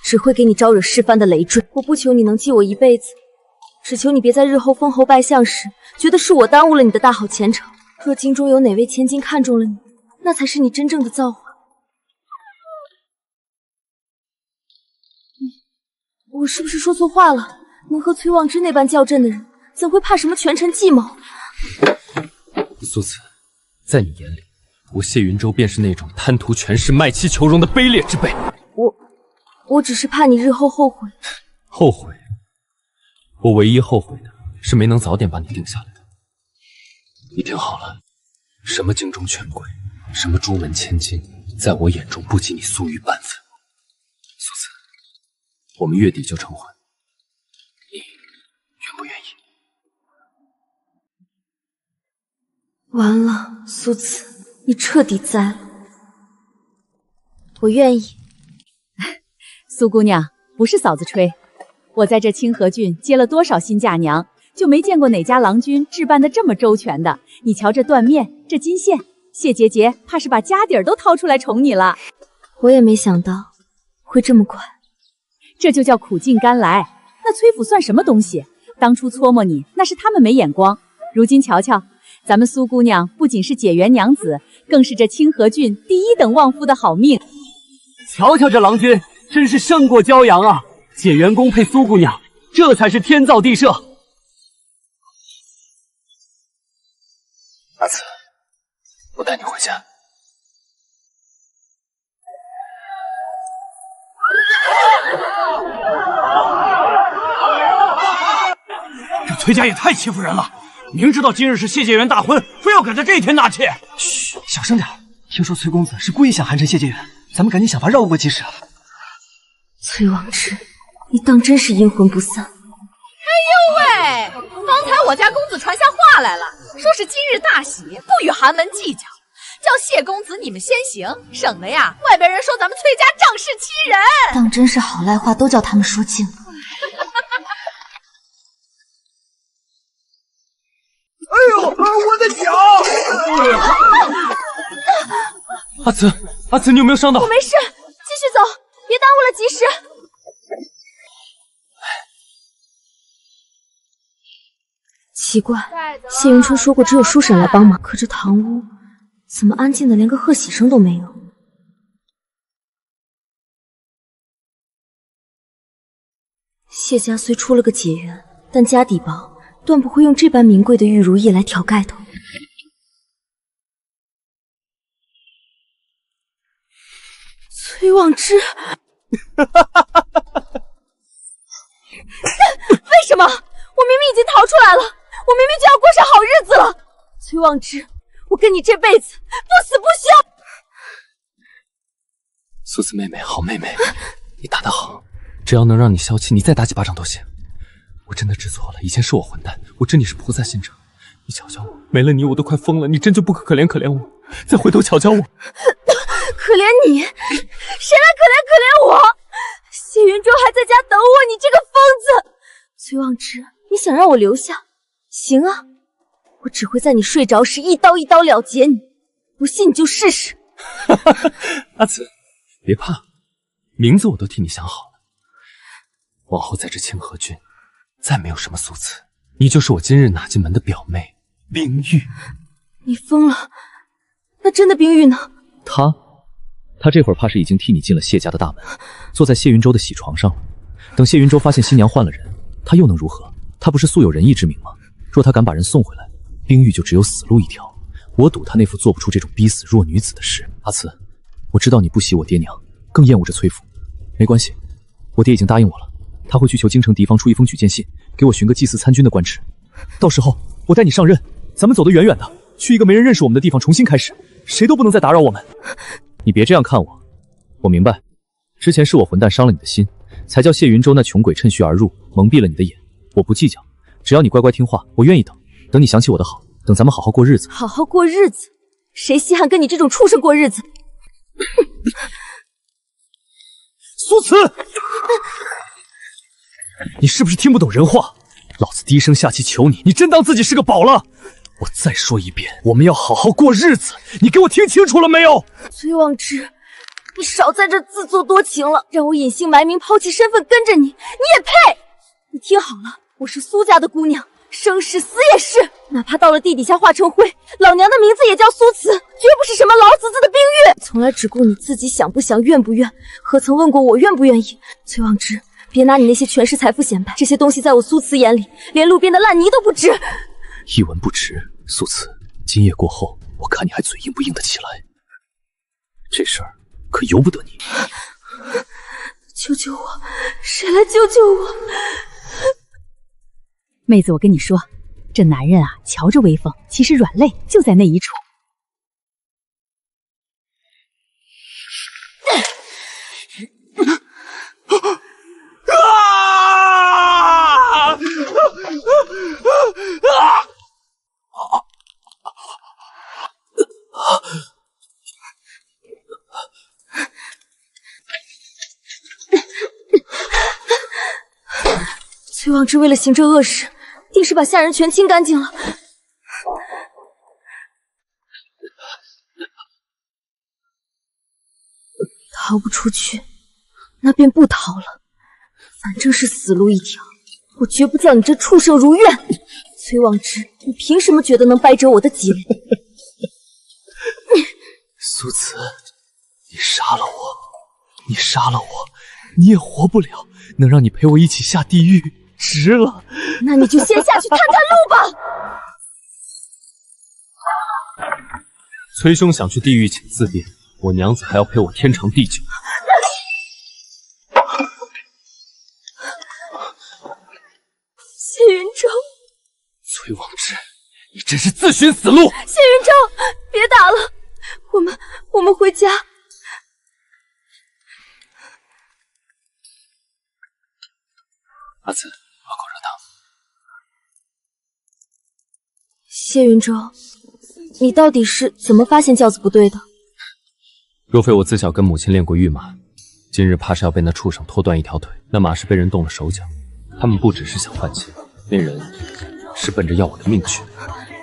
B: 只会给你招惹是非的累赘。我不求你能记我一辈子，只求你别在日后封侯拜相时，觉得是我耽误了你的大好前程。若京中有哪位千金看中了你，那才是你真正的造化。我是不是说错话了？能和崔望之那般较真的人，怎会怕什么权臣计谋？
C: 苏子，在你眼里，我谢云舟便是那种贪图权势、卖妻求荣的卑劣之辈。
B: 我只是怕你日后后悔。
C: 后悔？我唯一后悔的是没能早点把你定下来。你听好了，什么京中权贵，什么朱门千金，在我眼中不及你苏玉半分。苏子，我们月底就成婚，你愿不愿意？
B: 完了，苏子，你彻底栽了。我愿意。
A: 苏姑娘，不是嫂子吹，我在这清河郡接了多少新嫁娘，就没见过哪家郎君置办的这么周全的。你瞧这缎面，这金线，谢姐姐怕是把家底儿都掏出来宠你了。
B: 我也没想到会这么快。
A: 这就叫苦尽甘来。那崔府算什么东西？当初搓磨你，那是他们没眼光。如今瞧瞧，咱们苏姑娘不仅是解元娘子，更是这清河郡第1等旺夫的好命。
E: 瞧瞧这郎君，真是胜过骄阳啊！解元宫配苏姑娘，这才是天造地设。
C: 阿紫，我带你回家。
D: 这崔家也太欺负人了！明知道今日是谢介元大婚，非要赶在这一天纳妾。
E: 嘘，小声点。听说崔公子是故意想寒碜谢介元，咱们赶紧想法绕过即是。
B: 崔望之，你当真是阴魂不散？
G: 哎呦喂！方才我家公子传下话来了，说是今日大喜，不与寒门计较，叫谢公子你们先行，省得呀外边人说咱们崔家仗势欺人。
B: 当真是好赖话都叫他们说尽了。
D: 哎呦，我的脚！
C: 阿紫，阿紫，你有没有伤到？
B: 我没事，继续走，别耽误了吉时。奇怪，谢云春说过只有叔婶来帮忙，可这堂屋怎么安静的连个贺喜声都没有？谢家虽出了个解元，但家底薄，断不会用这般名贵的玉如意来挑盖头。崔望之，为什么？我明明已经逃出来了，我明明就要过上好日子了。崔望之，我跟你这辈子不死不休。
C: 苏子妹妹，好妹妹，你打得好，只要能让你消气，你再打几巴掌都行。我真的知错了，以前是我混蛋，我真你是菩萨心肠。你瞧瞧我，没了你我都快疯了，你真就不可怜可怜我？再回头瞧瞧我。
B: 可怜你？谁来可怜我？谢云舟还在家等我，你这个疯子！崔望之，你想让我留下？行啊，我只会在你睡着时一刀了结你，不信你就试试。
C: 阿紫，别怕，名字我都替你想好了。往后在这清河郡，再没有什么苏子，你就是我今日拿进门的表妹冰玉。
B: 你疯了？那真的冰玉呢？
I: 他这会儿怕是已经替你进了谢家的大门，坐在谢云舟的喜床上了。等谢云舟发现新娘换了人，他又能如何？他不是素有仁义之名吗？若他敢把人送回来，冰玉就只有死路一条。我赌他那副做不出这种逼死弱女子的事。阿慈，我知道你不喜我爹娘，更厌恶着崔府。没关系，我爹已经答应我了，他会去求京城敌方出一封举荐信，给我寻个祭祀参军的官职。到时候我带你上任，咱们走得远远的，去一个没人认识我们的地方重新开始，谁都不能再打扰我们。你别这样看我，我明白，之前是我混蛋伤了你的心，才叫谢云舟那穷鬼趁虚而入，蒙蔽了你的眼。我不计较，只要你乖乖听话，我愿意等。等你想起我的好，等咱们好好过日子。
B: 好好过日子？谁稀罕跟你这种畜生过日子？
I: 苏慈，你是不是听不懂人话？老子低声下气求你，你真当自己是个宝了？我再说一遍，我们要好好过日子，你给我听清楚了没有？
B: 崔望之，你少在这自作多情了，让我隐姓埋名抛弃身份跟着你，你也配？你听好了，我是苏家的姑娘，生是死也是，哪怕到了地底下化成灰，老娘的名字也叫苏慈，绝不是什么老子的冰玉。从来只顾你自己想不想愿不愿，何曾问过我愿不愿意？崔望之，别拿你那些权势财富显摆，这些东西在我苏慈眼里连路边的烂泥都不值。
I: 一文不值。苏慈，今夜过后，我看你还嘴硬不硬得起来。这事儿可由不得你。
B: 救救我，谁来救救我？
A: 妹子，我跟你说，这男人啊，瞧着威风，其实软肋就在那一处。
B: 崔望之为了行这恶事，定是把下人全清干净了。逃不出去，那便不逃了，反正是死路一条，我绝不叫你这畜生如愿。崔望之，你凭什么觉得能掰折我的脊梁？
I: 苏慈，你杀了我，你杀了我，你也活不了，能让你陪我一起下地狱，值了。
B: 那你就先下去探探路吧。
C: 崔兄想去地狱请自便，我娘子还要陪我天长地久。
B: 谢云舟，
I: 崔望之，你真是自寻死路！
B: 谢云舟，别打了，我们回家。
C: 阿慈，喝口热汤。
B: 谢云舟，你到底是怎么发现轿子不对的？
C: 若非我自小跟母亲练过御马，今日怕是要被那畜生拖断一条腿。那马是被人动了手脚，他们不只是想换钱，那人是奔着要我的命去。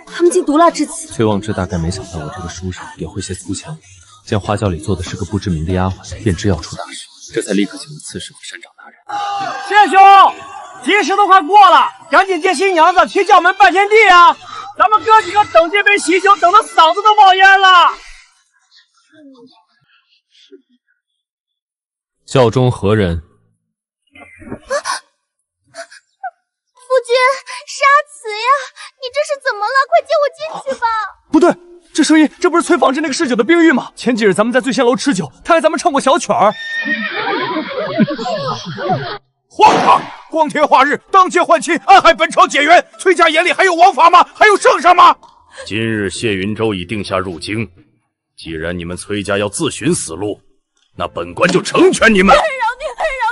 B: 他们竟毒辣至此。
C: 崔望之大概没想到我这个书生也会些粗巧，见花轿里坐的是个不知名的丫鬟，便知要出大事，这才立刻请了刺史和山长大人。
D: 谢兄，吉时都快过了，赶紧接新娘子去教门拜天地啊！咱们哥几个等这杯喜酒等得嗓子都冒烟了。
C: 教中何人？
H: 夫君，杀慈呀！你这是怎么了？快接我进去吧！
I: 不对，这声音，这不是崔房之那个嗜酒的冰玉吗？前几日咱们在醉仙楼吃酒，他还咱们唱过小曲儿。
L: 荒唐！光天化日，当街换亲，暗害本朝解元。崔家眼里还有王法吗？还有圣上吗？
J: 今日谢云舟已定下入京，既然你们崔家要自寻死路，那本官就成全你们。
B: 饶命！饶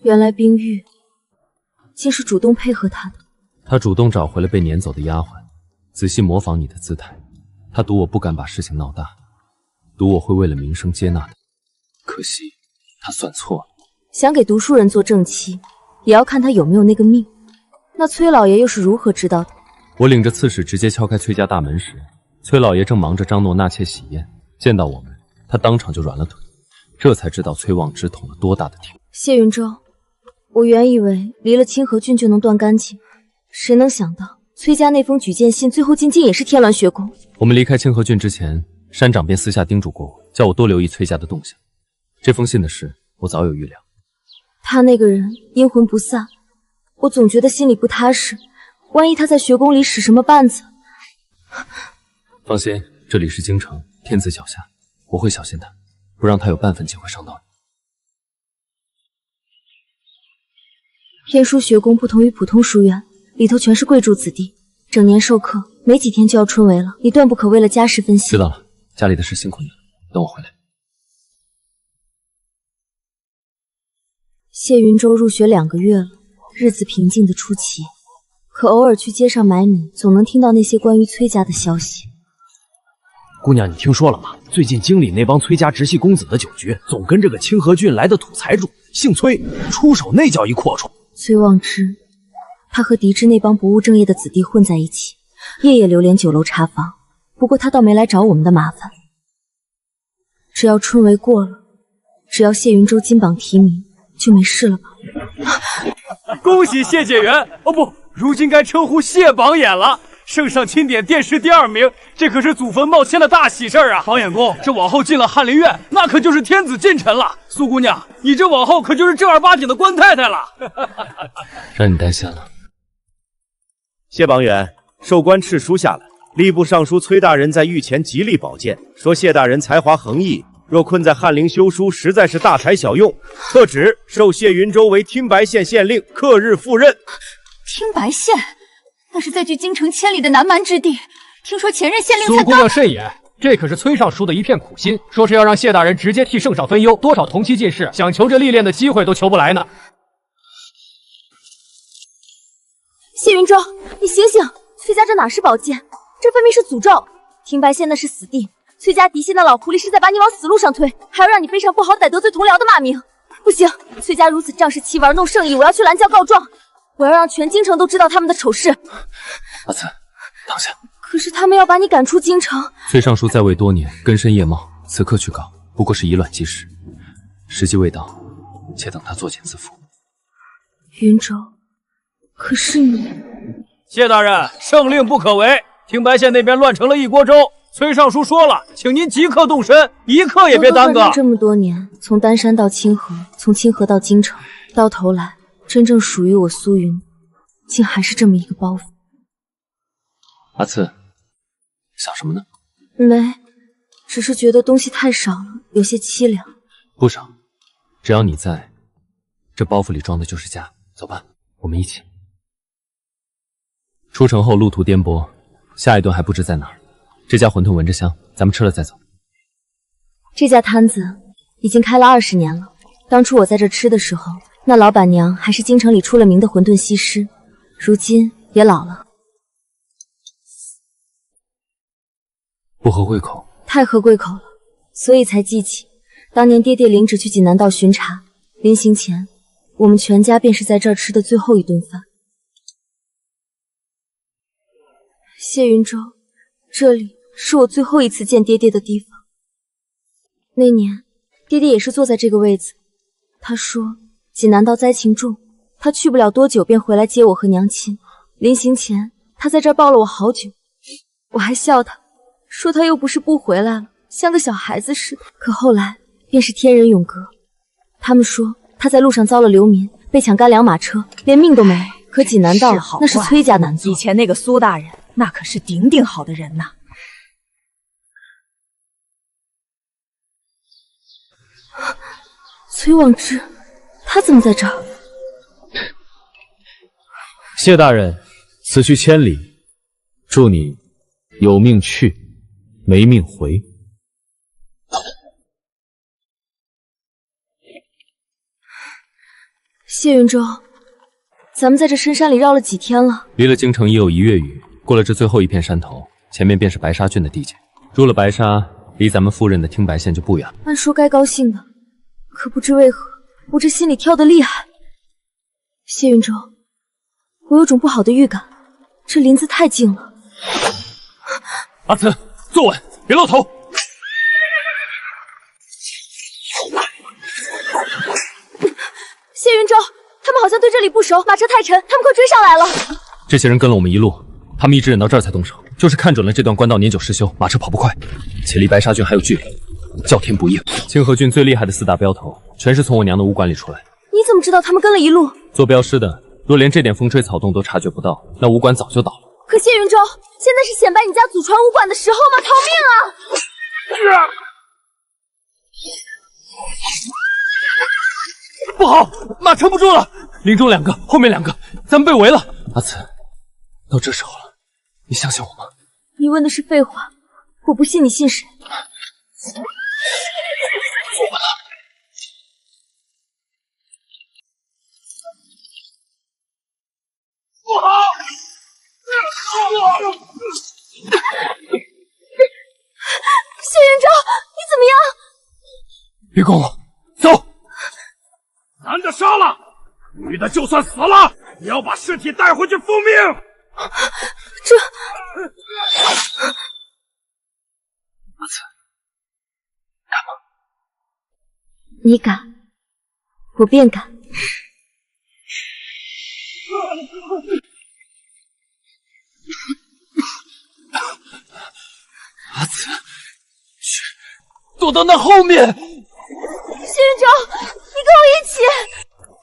B: 命！原来冰玉竟是主动配合他的。
C: 他主动找回了被撵走的丫鬟，仔细模仿你的姿态。他赌我不敢把事情闹大，赌我会为了名声接纳他。可惜他算错了。
B: 想给读书人做正妻，也要看他有没有那个命。那崔老爷又是如何知道的？
C: 我领着刺史直接敲开崔家大门时，崔老爷正忙着张罗纳妾喜宴，见到我们，他当场就软了腿，这才知道崔望之捅了多大的铁。
B: 谢云舟，我原以为离了清河郡就能断干净，谁能想到崔家那封举荐信最后竟也是天鸾学宫。
C: 我们离开清河郡之前，山长便私下叮嘱过我，叫我多留意崔家的动向。这封信的事，我早有预料。
B: 他那个人阴魂不散，我总觉得心里不踏实。万一他在学宫里使什么绊子？
C: 放心，这里是京城，天子脚下，我会小心他，不让他有半分机会伤到你。
B: 天书学宫不同于普通书院，里头全是贵族子弟，整年授课，没几天就要春闱了，你断不可为了家事分心。
C: 知道了，家里的事辛苦你了，等我回来。
B: 谢云舟入学2个月了，日子平静的出奇，可偶尔去街上买米，总能听到那些关于崔家的消息。
E: 姑娘，你听说了吗？最近京里那帮崔家直系公子的酒局，总跟这个清河郡来的土财主姓崔，出手那叫一阔绰。
B: 崔望之，他和狄之那帮不务正业的子弟混在一起，夜夜流连酒楼茶坊。不过他倒没来找我们的麻烦。只要春闱过了，只要谢云舟金榜题名，就没事了吧？
D: 恭喜谢解元！哦不，如今该称呼谢榜眼了。圣上钦点殿试第2名，这可是祖坟冒迁的大喜事啊！榜眼公，这往后进了翰林院，那可就是天子近臣了。苏姑娘，你这往后可就是正儿八经的官太太了。
C: 让你担心了。
J: 谢榜眼，授官敕书下来，吏部尚书崔大人在御前极力保荐，说谢大人才华横溢，若困在翰林修书，实在是大材小用，特旨授谢云舟为听白县县令，克日赴任。
G: 听白县，那是在距京城千里的南蛮之地。听说前任县令
F: 苏姑娘慎言，这可是崔尚书的一片苦心，说是要让谢大人直接替圣上分忧，多少同期进士想求这历练的机会都求不来呢。
B: 谢云舟，你醒醒！崔家这哪是宝剑，这分明是诅咒。听白县那是死地，崔家嫡系那老狐狸是在把你往死路上推，还要让你背上不好歹得罪同僚的骂名。不行，崔家如此仗势欺玩弄圣意，我要去拦轿告状，我要让全京城都知道他们的丑事。
C: 阿慈，躺下。
B: 可是他们要把你赶出京城。
C: 崔尚书在位多年，根深叶茂，此刻去告，不过是以卵击石，时机未到，且等他作茧自缚。
B: 云舟，可是你……
D: 谢大人，圣令不可违。听白县那边乱成了一锅粥，崔尚书说了，请您即刻动身，一刻也别耽搁。
B: 这么多年，从丹山到清河，从清河到京城，到头来，真正属于我苏云，竟还是这么一个包袱。
C: 阿慈，想什么呢？
B: 没，只是觉得东西太少了，有些凄凉。
C: 不少，只要你在，这包袱里装的就是家。走吧，我们一起。出城后路途颠簸，下一顿还不知在哪儿。这家馄饨闻着香，咱们吃了再走。
B: 这家摊子已经开了20年了。当初我在这吃的时候，那老板娘还是京城里出了名的馄饨西施，如今也老了。
C: 不合胃口？
B: 太合胃口了，所以才记起当年爹爹领旨去济南道巡查，临行前，我们全家便是在这儿吃的最后一顿饭。谢云舟，这里是我最后一次见爹爹的地方。那年，爹爹也是坐在这个位子。他说济南道灾情重，他去不了多久便回来接我和娘亲。临行前，他在这儿抱了我好久，我还笑他，说他又不是不回来了，像个小孩子似的。可后来便是天人永隔，他们说他在路上遭了流民，被抢干粮马车，连命都没了。可济南道那是崔家难做。
A: 以前那个苏大人，那可是顶顶好的人呐。
B: 崔望之，他怎么在这儿？
I: 谢大人，此去千里，祝你有命去，没命回。
B: 谢云舟，咱们在这深山里绕了几天了？
C: 离了京城已有1月余，过了这最后一片山头，前面便是白沙郡的地界。入了白沙，离咱们赴任的听白县就不远了。
B: 按说该高兴的，可不知为何，我这心里跳得厉害。谢云舟，我有种不好的预感，这林子太静了。
C: 阿慈，坐稳，别露头。
B: 谢云舟，他们好像对这里不熟，马车太沉，他们快追上来了。
C: 这些人跟了我们一路，他们一直忍到这儿才动手，就是看准了这段官道年久失修，马车跑不快，且离白沙郡还有距离，叫天不应。清河郡最厉害的4大镖头，全是从我娘的武馆里出来。
B: 你怎么知道他们跟了一路？
C: 做镖师的若连这点风吹草动都察觉不到，那武馆早就倒了。
B: 可谢云舟，现在是显摆你家祖传武馆的时候吗？逃命啊！
D: 不好，马撑不住了！林中2个，后面2个，咱们被围了。
C: 阿慈，到这时候了，你相信我吗？
B: 你问的是废话，我不信你信谁？
L: 不好！
B: 谢云舟，你怎么样？
D: 别管我，走！
L: 男的杀了，女的就算死了，也要把尸体带回去复命。
B: 这……
E: 阿慈，敢吗？
B: 你敢，我便敢。
D: 阿慈，去，躲到那后面。
B: 谢云舟，你跟我一起。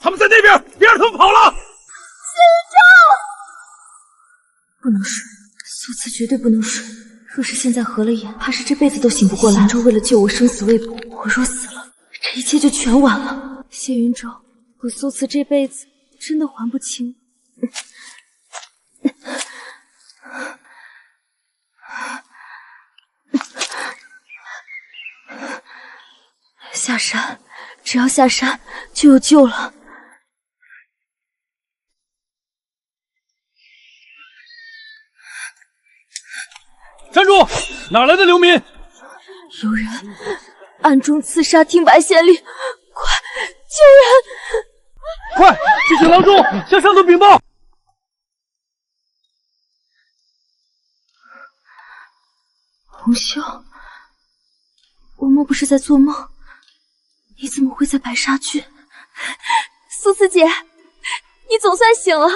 L: 他们在那边，别让他们跑了。
B: 谢云舟，不能睡，苏慈绝对不能睡。若是现在合了眼，怕是这辈子都醒不过来。谢云舟为了救我生死未卜，我若死了，这一切就全完了。谢云舟，我苏慈这辈子真的还不清。下山，只要下山就有救了。
D: 站住！哪来的流民？
B: 有人暗中刺杀听白县令，快救人！
D: 快，去请郎中，向上头禀报。
B: 红袖，我莫不是在做梦？你怎么会在白沙郡？苏慈姐，你总算醒了。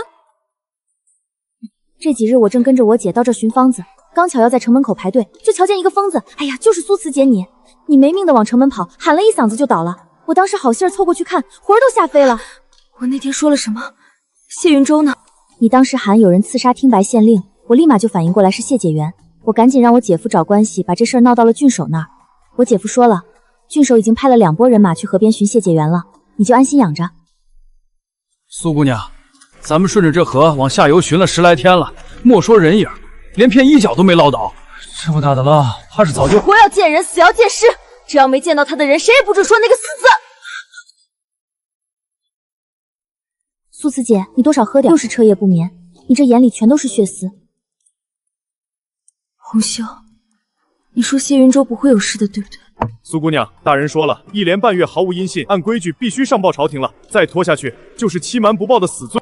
B: 这几日我正跟着我姐到这寻方子，刚巧要在城门口排队，就瞧见一个疯子。哎呀，就是苏慈姐你没命的往城门跑，喊了一嗓子就倒了。我当时好心儿凑过去看，魂儿都吓飞了。我那天说了什么？谢云舟呢？你当时喊有人刺杀听白县令，我立马就反应过来是谢解元，我赶紧让我姐夫找关系，把这事儿闹到了郡守那儿。我姐夫说了，郡守已经派了2拨人马去河边寻谢解元了，你就安心养着。
F: 苏姑娘，咱们顺着这河往下游寻了10来天了，莫说人影，连片衣角都没捞到。
D: 这么大的浪，怕是早就……
B: 活要见人，死要见尸，只要没见到他的人，谁也不准说那个死字。苏慈姐，你多少喝点，又是彻夜不眠，你这眼里全都是血丝。红袖，你说谢云舟不会有事的，对不对？
L: 苏姑娘，大人说了，1连半月毫无音信，按规矩必须上报朝廷了，再拖下去就是欺瞒不报的死罪。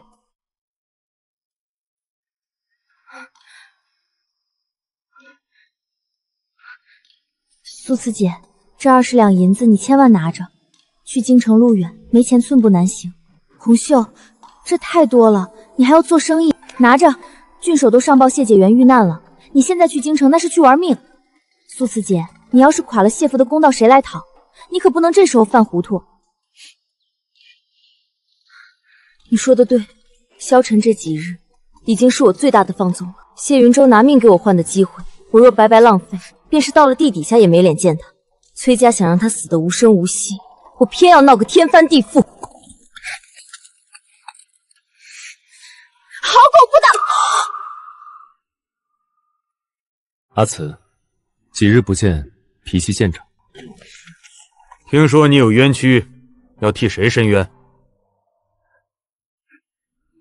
B: 苏慈姐，这20两银子你千万拿着，去京城路远，没钱寸步难行。红袖，这太多了，你还要做生意，拿着。郡守都上报谢解元遇难了，你现在去京城那是去玩命。苏慈姐，你要是垮了谢父的公道谁来讨？你可不能这时候犯糊涂。你说的对，萧晨这几日已经是我最大的放纵了。谢云舟拿命给我换的机会，我若白白浪费，便是到了地底下也没脸见他。崔家想让他死得无声无息，我偏要闹个天翻地覆。好狗不打！
C: 阿慈，几日不见，脾气渐长。
M: 听说你有冤屈，要替谁伸冤？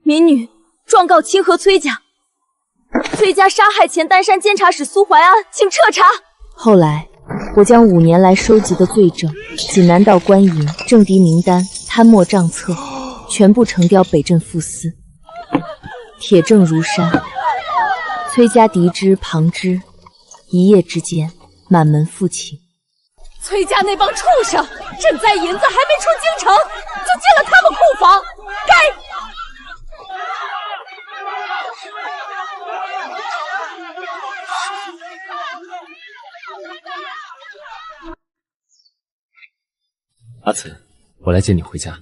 B: 民女状告清河崔家，崔家杀害前丹山监察使苏怀安，请彻查。后来，我将5年来收集的罪证、济南道官银、政敌名单、贪墨账册，全部呈交北镇副司，铁证如山。崔家嫡支旁支，一夜之间满门复清。
G: 崔家那帮畜生，赈灾银子还没出京城，就进了他们库房，该！
C: 阿慈，我来接你回家。